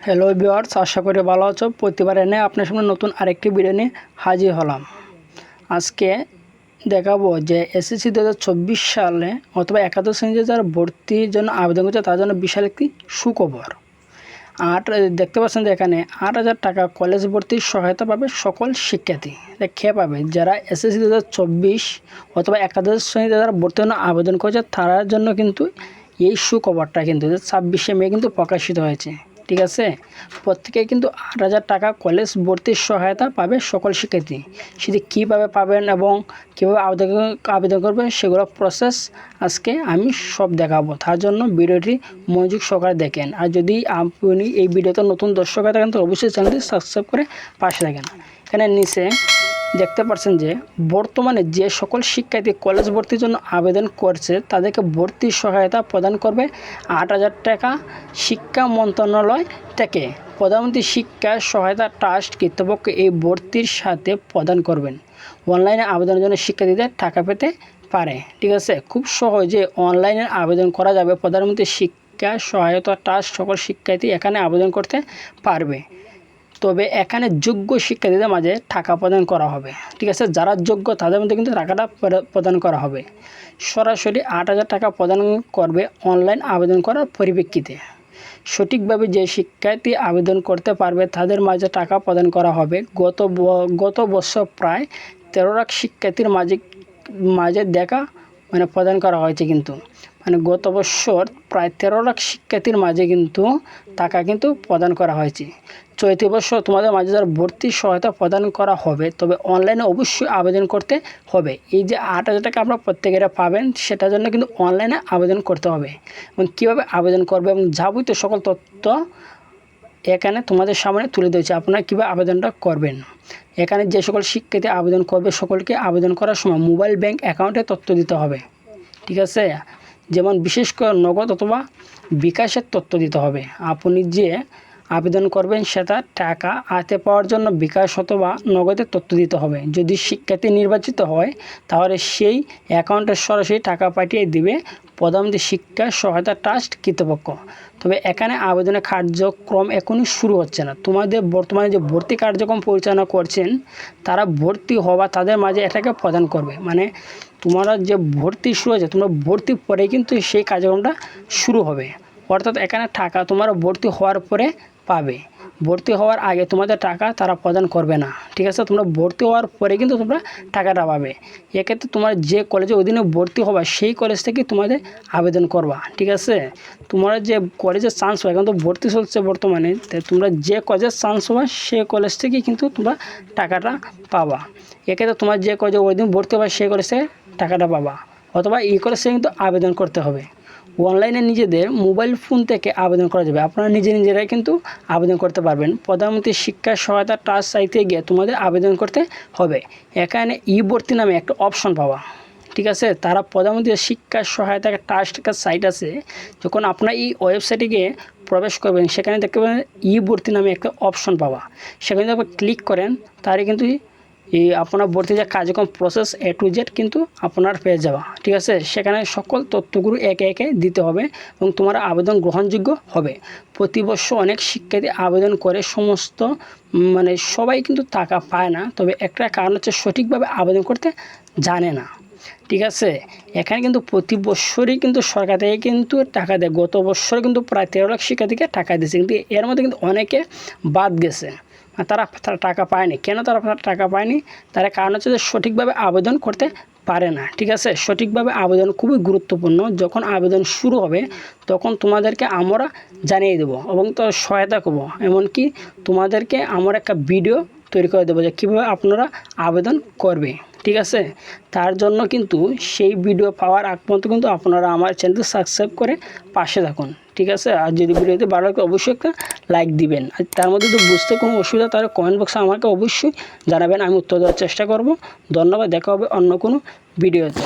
Hello viewers, আশা করি ভালো আছো। প্রতিবারে নিয়ে আপনার সামনে নতুন আরেকটি ভিডিও নিয়ে হাজির হলাম। আজকে দেখাবো যে এসএসসি 2024 সালে অথবা একাদশ শ্রেণীতে যারা ভর্তির জন্য আবেদন করছে তার জন্য বিশাল একটি সুখবর। দেখতে পাচ্ছেন যে এখানে 8,000 টাকা কলেজ ভর্তির সহায়তা পাবে সকল শিক্ষার্থী। খেয়ে পাবে যারা এসএসসি 2024 অথবা একাদশ শ্রেণীতে যারা ভর্তির জন্য আবেদন করছে তার জন্য কিন্তু এই সুখবরটা কিন্তু 26শে মে কিন্তু প্রকাশিত হয়েছে। ঠিক আছে, প্রত্যেকে কিন্তু 8,000 টাকা কলেজ ভর্তির সহায়তা পাবে সকল শিক্ষার্থী। সেটি কীভাবে পাবেন এবং কীভাবে আবেদন করবেন সেগুলো প্রসেস আজকে আমি সব দেখাবো। তার জন্য ভিডিওটি মনোযোগ সহকারে দেখেন। আর যদি আপনি এই ভিডিওতে নতুন দর্শক হয়ে থাকেন তো অবশ্যই চ্যানেলটি সাবস্ক্রাইব করে পাশে থাকেন। এখানে নিচে দেখতে পাচ্ছেন যে বর্তমানে যে সকল শিক্ষার্থী কলেজ ভর্তির জন্য আবেদন করছে তাদেরকে ভর্তির সহায়তা প্রদান করবে 8,000 টাকা শিক্ষা মন্ত্রণালয় থেকে। প্রধানমন্ত্রী শিক্ষা সহায়তা ট্রাস্ট কর্তৃপক্ষ এই ভর্তির সাথে প্রদান করবেন। অনলাইনে আবেদনের জন্য শিক্ষার্থীদের টাকা পেতে পারে। ঠিক আছে, খুব সহজে অনলাইনে আবেদন করা যাবে। প্রধানমন্ত্রী শিক্ষা সহায়তা ট্রাস্ট সকল শিক্ষার্থী এখানে আবেদন করতে পারবে। তবে এখানে যোগ্য শিক্ষার্থীদের মাঝে টাকা প্রদান করা হবে। ঠিক আছে, যারা যোগ্য তাদের মধ্যে কিন্তু টাকাটা প্রদান করা হবে। সরাসরি 8,000 টাকা প্রদান করবে অনলাইন আবেদন করার পরিপ্রেক্ষিতে। সঠিকভাবে যে শিক্ষার্থী আবেদন করতে পারবে তাদের মাঝে টাকা প্রদান করা হবে। গত বছর প্রায় 13 লাখ শিক্ষার্থীর মাঝে প্রদান করা হয়েছে কিন্তু গত বছর প্রায় 13 লাখ শিক্ষার্থীর মাঝে কিন্তু টাকা কিন্তু প্রদান করা হয়েছে। চলতি বছর তোমাদের মাঝে যারা ভর্তির সহায়তা প্রদান করা হবে, তবে অনলাইনে অবশ্যই আবেদন করতে হবে। এই যে 8,000 টাকা আপনারা প্রত্যেকেরা পাবেন সেটার জন্য কিন্তু অনলাইনে আবেদন করতে হবে। এবং কীভাবে আবেদন করবে এবং যাবতীয় সকল তথ্য এখানে তোমাদের সামনে তুলে দিয়েছে। আপনারা কীভাবে আবেদনটা করবেন। এখানে যে সকল শিক্ষার্থী আবেদন করবে সকলকে আবেদন করার সময় মোবাইল ব্যাংক অ্যাকাউন্টে তথ্য দিতে হবে। ঠিক আছে, যেমন বিশেষ করে নগদ অথবা বিকাশের তথ্য দিতে হবে। আপনি যে আবেদন করবেন সেটা টাকা হাতে পাওয়ার জন্য বিকাশ অথবা নগদের তথ্য দিতে হবে। যদি শিক্ষার্থী নির্বাচিত হয় তাহলে সেই অ্যাকাউন্টে সরাসরি টাকা পাঠিয়ে দিবে প্রধানমন্ত্রী শিক্ষা সহায়তা ট্রাস্ট কর্তৃপক্ষ। তবে এখানে আবেদনের কার্যক্রম এখনই শুরু হচ্ছে না। তোমাদের বর্তমানে যে ভর্তি কার্যক্রম পরিচালনা করছেন তারা ভর্তি হওয়া তাদের মাঝে এটাকে প্রদান করবে। তোমরা যে ভর্তি শুরু হয়েছে তোমরা ভর্তি পরে কিন্তু সেই কার্যক্রমটা শুরু হবে। অর্থাৎ এখানে টাকা তোমরা ভর্তি হওয়ার পরে পাবে। ভর্তি হওয়ার আগে তোমাদের টাকা তারা প্রদান করবে না। ঠিক আছে, তোমরা ভর্তি হওয়ার পরে কিন্তু তোমরা টাকাটা পাবে। এক্ষেত্রে তোমার যে কলেজের অধীনে ভর্তি হবা সেই কলেজ থেকে তোমাদের আবেদন করবা। ঠিক আছে, তোমরা যে কলেজের চান্স হবে, এখন তো ভর্তি চলছে বর্তমানে, তোমরা যে কলেজের চান্স হবা সেই কলেজ থেকে কিন্তু তোমরা টাকাটা পাবা। এক্ষেত্রে তোমার যে কলেজে অধীনে ভর্তি হবা সেই কলেজ থেকে টাকাটা পাবা, অথবা এই কলেজ থেকে কিন্তু আবেদন করতে হবে। অনলাইনে নিজেদের মোবাইল ফোন থেকে আবেদন করা যাবে। আপনারা নিজেরাই কিন্তু আবেদন করতে পারবেন। প্রধানমন্ত্রী শিক্ষা সহায়তা ট্রাস্ট সাইটে গিয়ে তোমাদের আবেদন করতে হবে। এখানে ই ভর্তি নামে একটা অপশন পাওয়া। ঠিক আছে, তারা প্রধানমন্ত্রী শিক্ষা সহায়তা ট্রাস্ট সাইট আছে, যখন আপনারা এই ওয়েবসাইটে গিয়ে প্রবেশ করবেন সেখানে দেখতে পাবেন ই ভর্তি নামে একটা অপশন পাওয়া। সেখানে যদি আপনি ক্লিক করেন তাহলে কিন্তু আপনার ভর্তি যে কার্যক্রম প্রসেস A to Z কিন্তু আপনার পেয়ে যাওয়া। ঠিক আছে, সেখানে সকল তথ্যগুলো একে একে দিতে হবে এবং তোমার আবেদন গ্রহণযোগ্য হবে। প্রতি বছর অনেক শিক্ষার্থী আবেদন করে সমস্ত সবাই কিন্তু টাকা পায় না। তবে একটা কারণ হচ্ছে সঠিকভাবে আবেদন করতে জানে না। ঠিক আছে, এখানে কিন্তু প্রতি বছরই কিন্তু সরকার থেকে কিন্তু টাকা দেয়। গত বছর কিন্তু প্রায় 13 লাখ শিক্ষার্থীকে টাকা দিয়েছে, কিন্তু এর মধ্যে কিন্তু অনেকে বাদ গেছে। তারা টাকা পায়নি। কেন তারা টাকা পায়নি? তার কারণ হচ্ছে যে সঠিকভাবে আবেদন করতে পারে না। ঠিক আছে, সঠিকভাবে আবেদন খুবই গুরুত্বপূর্ণ। যখন আবেদন শুরু হবে তখন তোমাদেরকে আমরা জানিয়ে দেবো এবং তো সহায়তা করবো। এমনকি তোমাদেরকে আমরা একটা ভিডিও তৈরি করে দেবো যে কীভাবে আপনারা আবেদন করবে। ঠিক আছে, তার জন্য কিন্তু সেই ভিডিও পাওয়ার আগ পর্যন্ত কিন্তু আপনারা আমার চ্যানেলটি সাবস্ক্রাইব করে পাশে থাকুন। ঠিক আছে, আর যদি ভিডিওতে ভালো লাগে অবশ্যই একটা লাইক দিবেন। আর তার মধ্যে যদি বুঝতে কোনো অসুবিধা তাহলে কমেন্ট বক্সে আমাকে অবশ্যই জানাবেন, আমি উত্তর দেওয়ার চেষ্টা করব। ধন্যবাদ, দেখা হবে অন্য কোনো ভিডিওতে।